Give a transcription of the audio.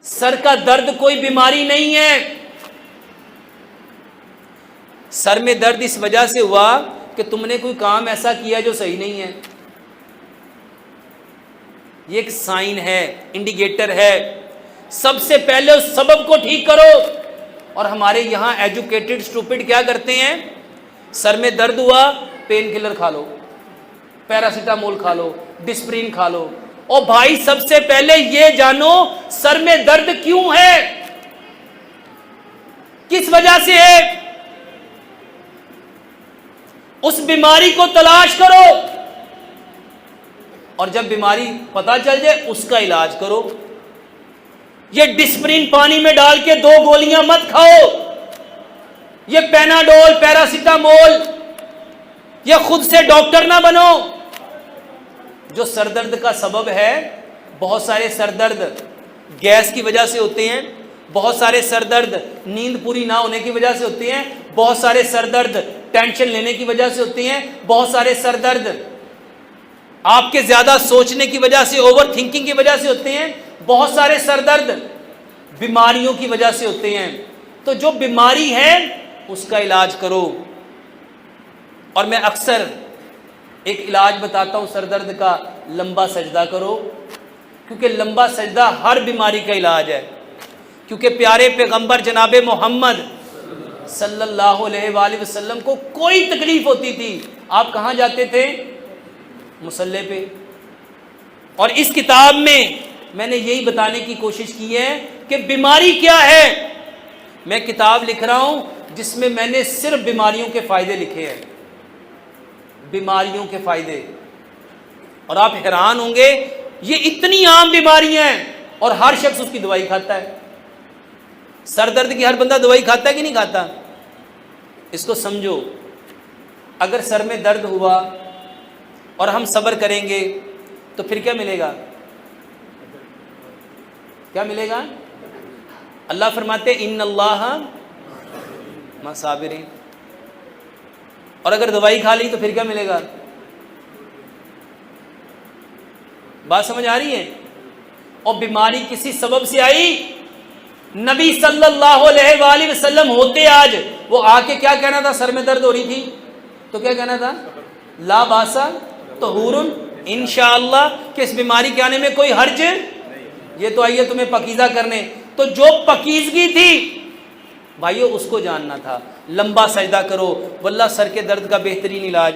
سر کا درد کوئی بیماری نہیں ہے. سر میں درد اس وجہ سے ہوا کہ تم نے کوئی کام ایسا کیا جو صحیح نہیں ہے. یہ ایک سائن ہے، انڈیکیٹر ہے. سب سے پہلے اس سبب کو ٹھیک کرو. اور ہمارے یہاں ایجوکیٹڈ اسٹوپڈ کیا کرتے ہیں؟ سر میں درد ہوا، پین کلر کھا لو، پیراسیٹامول کھا لو، ڈسپرین کھا لو. اور بھائی سب سے پہلے یہ جانو سر میں درد کیوں ہے، کس وجہ سے ہے. اس بیماری کو تلاش کرو، اور جب بیماری پتہ چل جائے اس کا علاج کرو. یہ ڈسپرین پانی میں ڈال کے 2 گولیاں مت کھاؤ. یہ پیناڈول، پیراسیٹامول، یہ خود سے ڈاکٹر نہ بنو. جو سر درد کا سبب ہے، بہت سارے سر درد گیس کی وجہ سے ہوتے ہیں، بہت سارے سر درد نیند پوری نہ ہونے کی وجہ سے ہوتے ہیں، بہت سارے سر درد ٹینشن لینے کی وجہ سے ہوتے ہیں، بہت سارے سر درد آپ کے زیادہ سوچنے کی وجہ سے، اوور تھنکنگ کی وجہ سے ہوتے ہیں، بہت سارے سر درد بیماریوں کی وجہ سے ہوتے ہیں. تو جو بیماری ہے اس کا علاج کرو. اور میں اکثر ایک علاج بتاتا ہوں سر درد کا، لمبا سجدہ کرو، کیونکہ لمبا سجدہ ہر بیماری کا علاج ہے. کیونکہ پیارے پیغمبر جناب محمد صلی اللہ علیہ وآلہ وسلم کو کوئی تکلیف ہوتی تھی، آپ کہاں جاتے تھے؟ مصلی پہ. اور اس کتاب میں نے یہی بتانے کی کوشش کی ہے کہ بیماری کیا ہے. میں کتاب لکھ رہا ہوں جس میں نے صرف بیماریوں کے فائدے لکھے ہیں، بیماریوں کے فائدے. اور آپ حیران ہوں گے یہ اتنی عام بیماریاں ہیں اور ہر شخص اس کی دوائی کھاتا ہے. سر درد کی ہر بندہ دوائی کھاتا ہے کہ نہیں کھاتا؟ اس کو سمجھو. اگر سر میں درد ہوا اور ہم صبر کریں گے تو پھر کیا ملے گا؟ کیا ملے گا؟ اللہ فرماتے ان اللہ مع الصابرین. اور اگر دوائی کھا لی تو پھر کیا ملے گا؟ بات سمجھ آ رہی ہے؟ اور بیماری کسی سبب سے آئی. نبی صلی اللہ علیہ وآلہ وسلم ہوتے آج، وہ آ کے کیا کہنا تھا؟ سر میں درد ہو رہی تھی تو کیا کہنا تھا؟ لا باسا طہور انشاءاللہ، کہ اس بیماری کے آنے میں کوئی حرج، یہ تو آئیے تمہیں پاکیزہ کرنے. تو جو پاکیزگی تھی بھائیو اس کو جاننا تھا. لمبا سجدہ کرو، واللہ سر کے درد کا بہترین علاج